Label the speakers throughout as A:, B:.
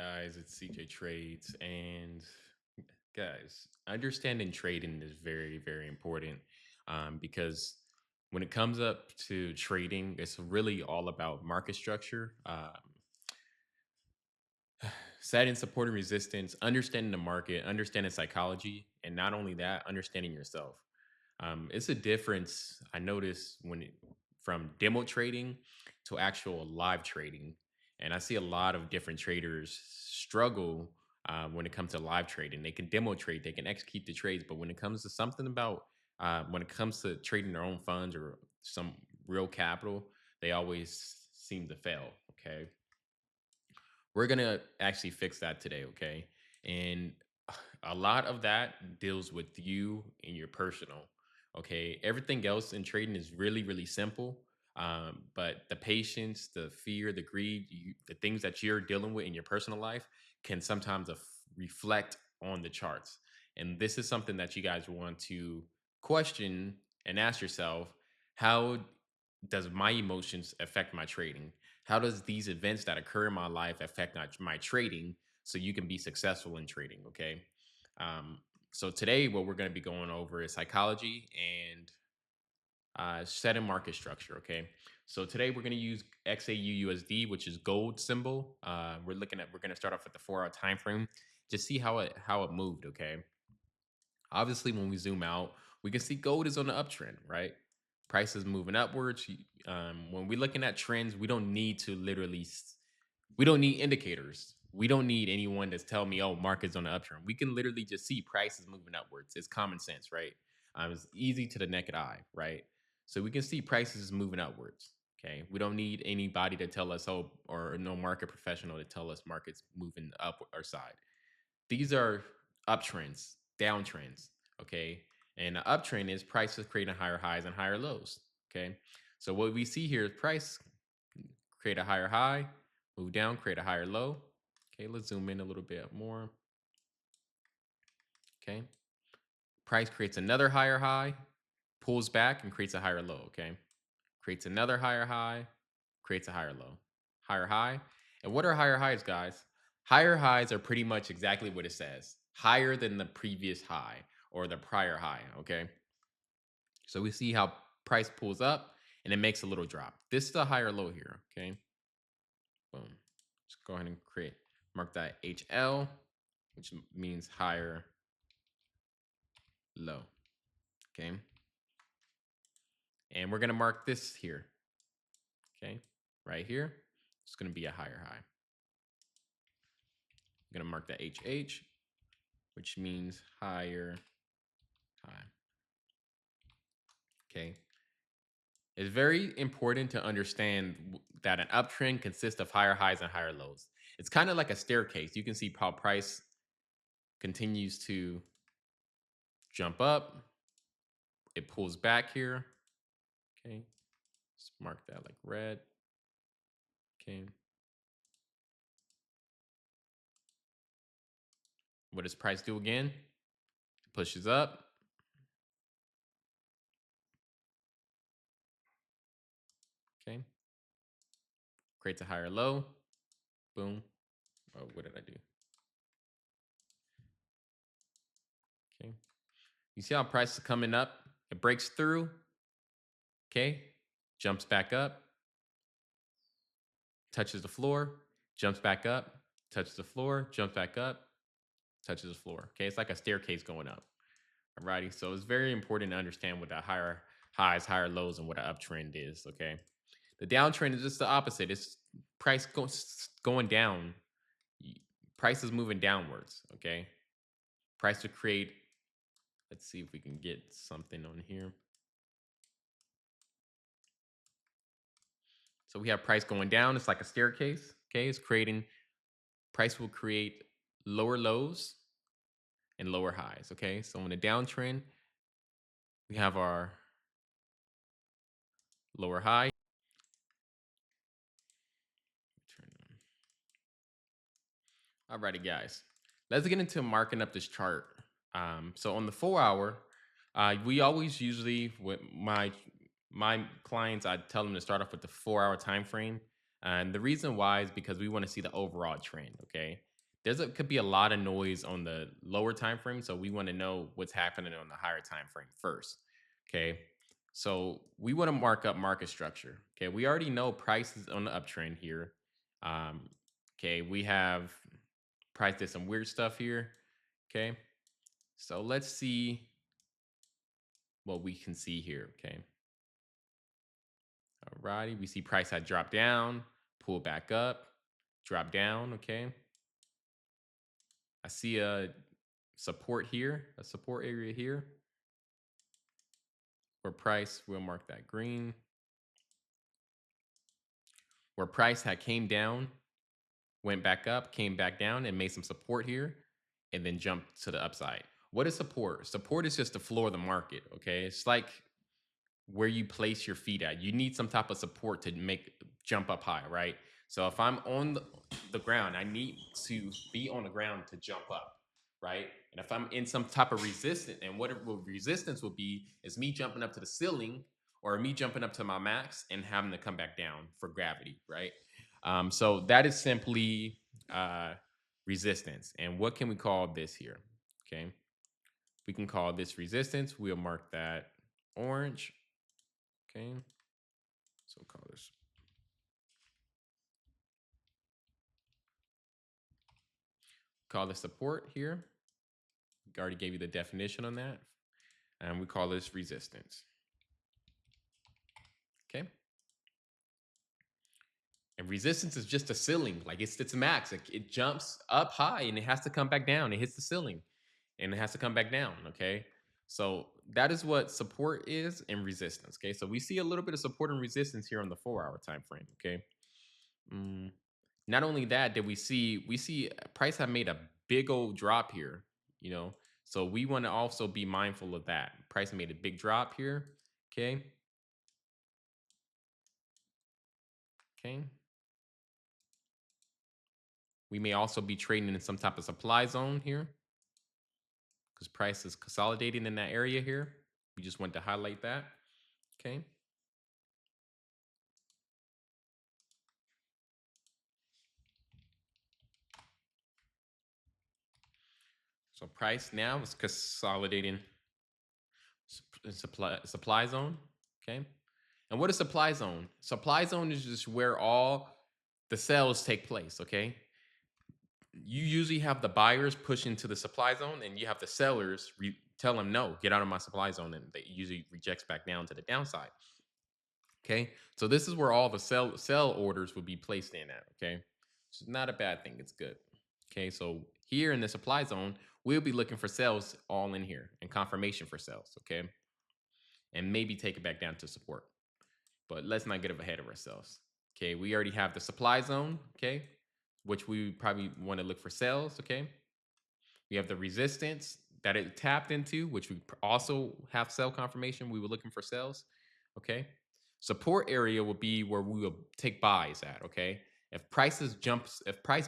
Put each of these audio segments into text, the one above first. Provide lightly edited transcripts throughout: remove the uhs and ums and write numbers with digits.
A: guys? It's CJ Trades. And guys, understanding trading is very, very important because when it comes up to trading, it's really all about market structure, setting support and resistance, understanding the market, understanding psychology, and not only that, understanding yourself. It's a difference I notice from demo trading to actual live trading, and I see a lot of different traders struggle when it comes to live trading. They can demo trade, they can execute the trades, but when it comes to something about when it comes to trading their own funds or some real capital, they always seem to fail. Okay, we're gonna actually fix that today, okay? And a lot of that deals with you and your personal, okay? Everything else in trading is really, really simple. But the patience, the fear, the greed, the things that you're dealing with in your personal life can sometimes reflect on the charts. And this is something that you guys want to question and ask yourself: how does my emotions affect my trading? How does these events that occur in my life affect my trading so you can be successful in trading? Okay. Um, so today, what we're going to be going over is psychology and setting market structure. Okay. So today we're going to use XAUUSD, which is gold symbol. We're going to start off with the 4 hour time frame. Just see how it moved. Okay. Obviously, when we zoom out, we can see gold is on the uptrend, right? Price is moving upwards. When we're looking at trends, we don't need to we don't need indicators. We don't need anyone to tell me, oh, market's on the uptrend. We can literally just see prices moving upwards. It's common sense, right? It's easy to the naked eye, right? So we can see prices moving upwards. Okay. We don't need anybody to tell us, oh, or no market professional to tell us market's moving up or side. These are uptrends, downtrends, okay? And the uptrend is prices creating higher highs and higher lows, okay? So what we see here is price create a higher high, move down, create a higher low. Okay, let's zoom in a little bit more. Okay, price creates another higher high, pulls back and creates a higher low. Okay, creates another higher high, creates a higher low, higher high. And what are higher highs, guys? Higher highs are pretty much exactly what it says, higher than the previous high or the prior high. Okay, so we see how price pulls up and it makes a little drop. This is a higher low here. Okay, boom. Let's go ahead and mark that HL, which means higher low. Okay, and we're gonna mark this here. Okay, right here, it's gonna be a higher high. I'm gonna mark that HH, which means higher high. Okay. It's very important to understand that an uptrend consists of higher highs and higher lows. It's kind of like a staircase. You can see how price continues to jump up. It pulls back here. Okay. Let's mark that like red. Okay. What does price do again? It pushes up. Okay. Creates a higher low. Boom. Oh, what did I do? Okay. You see how price is coming up? It breaks through. Okay. Jumps back up. Touches the floor. Jumps back up. Touches the floor. Jumps back up. Touches the floor. Okay. It's like a staircase going up. Alrighty. So it's very important to understand what the higher highs, higher lows, and what an uptrend is. Okay. The downtrend is just the opposite. It's price going down. Price is moving downwards. Okay. Price to create. Let's see if we can get something on here. So we have price going down. It's like a staircase. Okay. It's creating, price will create lower lows and lower highs. Okay. So in the downtrend, we have our lower high. Alrighty, guys. Let's get into marking up this chart. So on the 4 hour, we always usually with my clients, I tell them to start off with the 4 hour time frame. And the reason why is because we want to see the overall trend. Okay, could be a lot of noise on the lower time frame, so we want to know what's happening on the higher time frame first. Okay, so we want to mark up market structure. Okay, we already know price is on the uptrend here. Um, okay, we have price did some weird stuff here. Okay, so let's see what we can see here. Okay, alrighty, we see price had dropped down, pull back up, drop down. Okay, I see a support here, a support area here where price, we'll mark that green, where price had came down, went back up, came back down, and made some support here, and then jumped to the upside. What is support? Support is just the floor of the market. Okay, it's like where you place your feet at. You need some type of support to make jump up high, right? So if I'm on the ground, I need to be on the ground to jump up, right? And if I'm in some type of resistance, and what resistance will be is me jumping up to the ceiling or me jumping up to my max and having to come back down for gravity, right? So that is simply uh, resistance. And what can we call this here? Okay, we can call this resistance. We'll mark that orange. Okay, so we'll call this support here. I already gave you the definition on that. And we call this resistance. Okay. And resistance is just a ceiling, like it's its max. It jumps up high and it has to come back down. It hits the ceiling and it has to come back down. Okay. So that is what support is and resistance. Okay. So we see a little bit of support and resistance here on the 4-hour time frame. Okay. Mm, Not only that, did we see price have made a big old drop here, you know. So we want to also be mindful of that. Price made a big drop here. Okay. Okay. We may also be trading in some type of supply zone here because price is consolidating in that area here. We just want to highlight that. Okay. So price now is consolidating supply zone. Okay. And what is supply zone? Supply zone is just where all the sales take place. Okay. You usually have the buyers push into the supply zone, and you have the sellers tell them no, get out of my supply zone, and they usually rejects back down to the downside. Okay, so this is where all the sell orders will be placed in at. Okay, it's not a bad thing. It's good. Okay, so here in the supply zone, we'll be looking for sales all in here and confirmation for sales. Okay, and maybe take it back down to support. But let's not get ahead of ourselves. Okay, we already have the supply zone. Okay, which we probably want to look for sales. Okay, we have the resistance that it tapped into, which we also have sell confirmation. We were looking for sales. Okay. Support area will be where we will take buys at. Okay. If price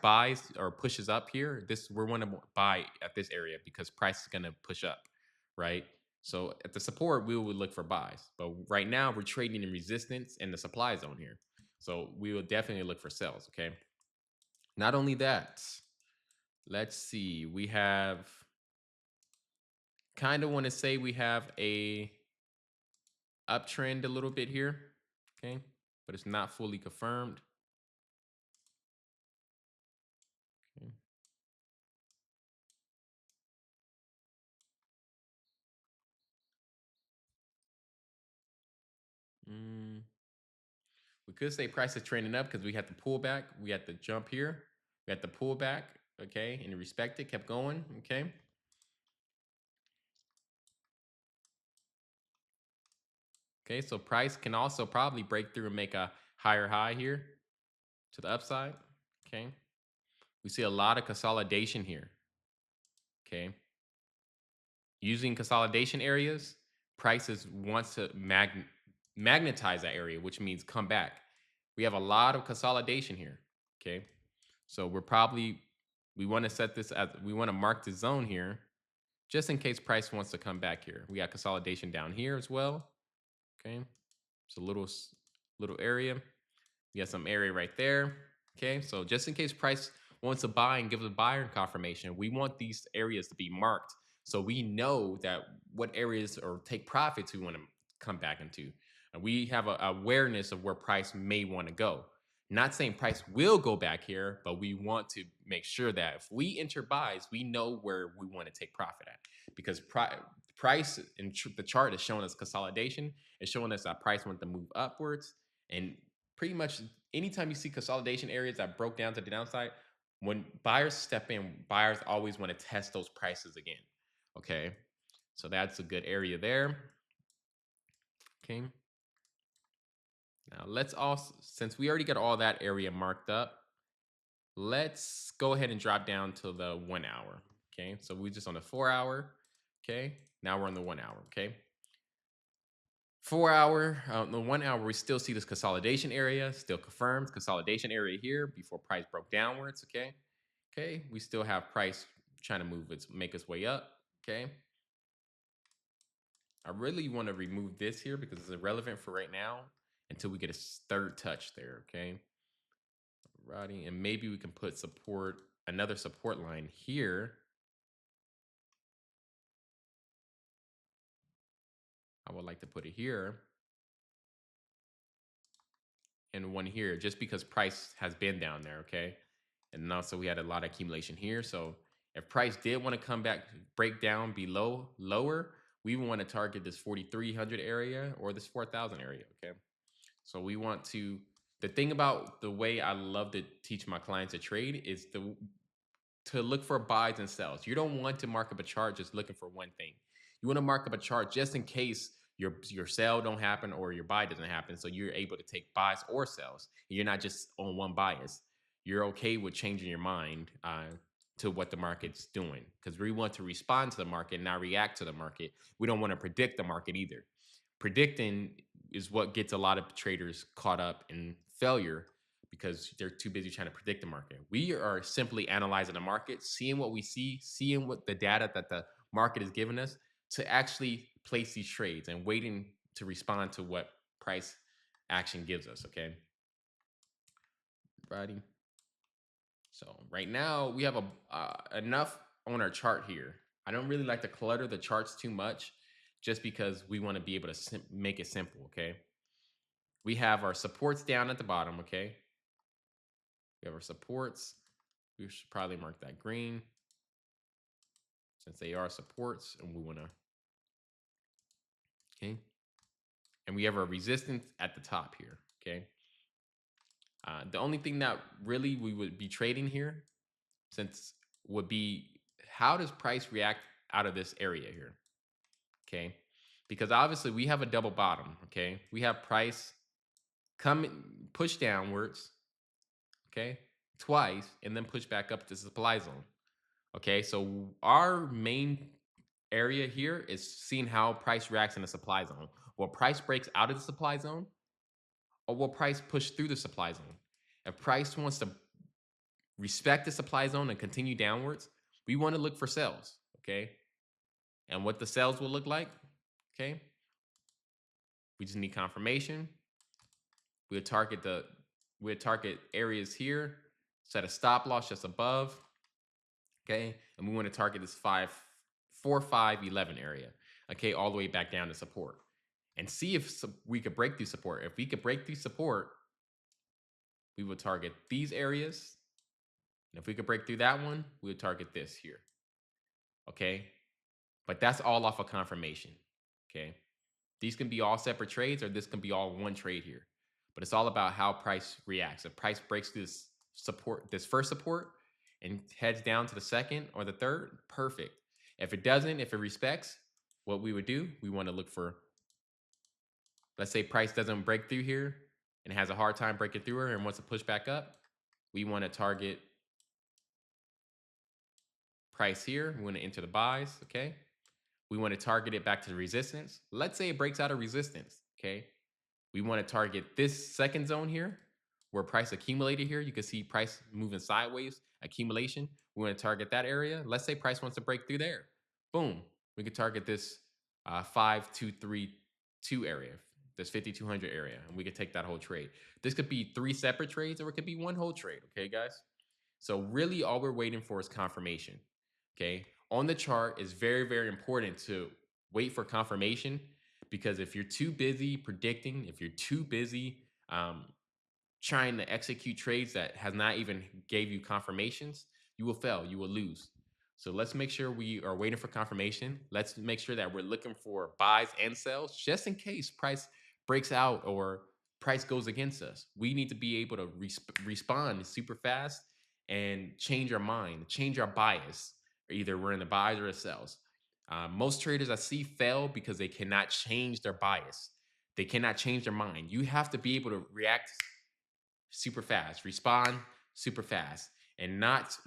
A: buys or pushes up here, we're going to buy at this area because price is going to push up. Right. So at the support, we would look for buys. But right now, we're trading in resistance in the supply zone here. So we will definitely look for sales. Okay. Not only that, let's see. We have kind of want to say we have a uptrend a little bit here, okay, but it's not fully confirmed. Okay. Mm, we could say price is trending up because we had the pullback, we had the jump here, we had the pullback, okay, and respect it, kept going, okay. Okay, so price can also probably break through and make a higher high here to the upside, okay. We see a lot of consolidation here, okay. Using consolidation areas, prices wants to magnetize that area, which means come back. We have a lot of consolidation here. Okay. So we want to set this as, we want to mark the zone here just in case price wants to come back here. We got consolidation down here as well. Okay. It's a little area. We have some area right there. Okay, so just in case price wants to buy and give a buyer confirmation, we want these areas to be marked so we know that what areas or take profits we want to come back into. And we have a awareness of where price may want to go. Not saying price will go back here, but we want to make sure that if we enter buys, we know where we want to take profit at. Because price in the chart is showing us consolidation. It's showing us that price wants to move upwards. And pretty much anytime you see consolidation areas that broke down to the downside, when buyers step in, buyers always want to test those prices again. Okay. So that's a good area there. Okay. Now let's also, since we already got all that area marked up, let's go ahead and drop down to the 1 hour. Okay. So we're just on the 4 hour. Okay. Now we're on the 1 hour. Okay. 4 hour, the 1 hour, we still see this consolidation area, still confirmed consolidation area here before price broke downwards. Okay. Okay. We still have price trying to make its way up. Okay. I really want to remove this here because it's irrelevant for right now until we get a third touch there. Okay. Righty. And maybe we can put another support line here. I would like to put it here and one here just because price has been down there. Okay. And also we had a lot of accumulation here. So if price did want to come back, break down below lower, we want to target this 4,300 area or this 4,000 area. Okay. So we want the thing about the way I love to teach my clients to trade is to look for buys and sells. You don't want to mark up a chart just looking for one thing. You want to mark up a chart just in case your sell don't happen or your buy doesn't happen. So you're able to take buys or sells. You're not just on one bias. You're okay with changing your mind to what the market's doing because we want to respond to the market, not react to the market. We don't want to predict the market either. Predicting is what gets a lot of traders caught up in failure because they're too busy trying to predict the market. We are simply analyzing the market, seeing what we see, seeing what the data that the market is giving us to actually place these trades and waiting to respond to what price action gives us. Okay. Righty. So right now we have enough on our chart here. I don't really like to clutter the charts too much just because we want to be able to make it simple. Okay. We have our supports down at the bottom. Okay. We have our supports. We should probably mark that green since they are supports and we want to, okay. And we have our resistance at the top here, okay. The only thing that really we would be trading here since would be how does price react out of this area here, okay. Because obviously we have a double bottom, okay. We have price push downwards, okay, twice, and then push back up to the supply zone. Okay, so our main area here is seeing how price reacts in the supply zone. Will price breaks out of the supply zone or will price push through the supply zone? If price wants to respect the supply zone and continue downwards, we want to look for sells, okay? And what the sells will look like, okay? We just need confirmation. We'll target areas here, set a stop loss just above, okay? And we want to target this 4, 5, 11 area, okay, all the way back down to support and see if we could break through support. If we could break through support, we would target these areas. And if we could break through that one, we would target this here, okay? But that's all off of confirmation, okay? These can be all separate trades or this can be all one trade here. But it's all about how price reacts. If price breaks through this first support and heads down to the second or the third, perfect. If it doesn't, if it respects, what we would do, we want to look for, let's say price doesn't break through here and has a hard time breaking through her and wants to push back up, we want to target price here. We want to enter the buys, okay? We want to target it back to the resistance. Let's say it breaks out of resistance, okay? We want to target this second zone here where price accumulated here. You can see price moving sideways, accumulation. We want to target that area. Let's say price wants to break through there. Boom. We can target this 5, 2, 3, 2 area. this 5,200 area, and we could take that whole trade. This could be 3 separate trades, or it could be one whole trade. Okay, guys. So really, all we're waiting for is confirmation. Okay, on the chart is very, very important to wait for confirmation, because if you're too busy predicting, if you're too busy trying to execute trades that has not even gave you confirmations, you will fail, you will lose. So let's make sure we are waiting for confirmation. Let's make sure that we're looking for buys and sells just in case price breaks out or price goes against us. We need to be able to respond super fast and change our mind, change our bias. Either we're in the buys or the sells. Most traders I see fail because they cannot change their bias. They cannot change their mind. You have to be able to react super fast, respond super fast, and not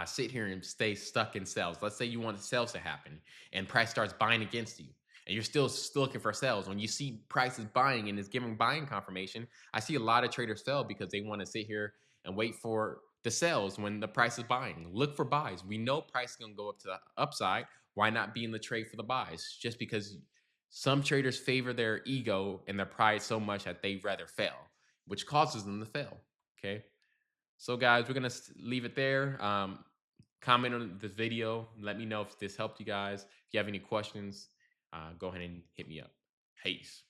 A: sit here and stay stuck in sales. Let's say you want the sales to happen and price starts buying against you, and you're still looking for sales. When you see prices buying and is giving buying confirmation, I see a lot of traders fail because they want to sit here and wait for the sales when the price is buying. Look for buys. We know price is going to go up to the upside. Why not be in the trade for the buys? Just because some traders favor their ego and their pride so much that they rather fail, which causes them to fail. Okay. So, guys, we're going to leave it there. Comment on this video. Let me know if this helped you guys. If you have any questions, go ahead and hit me up. Peace.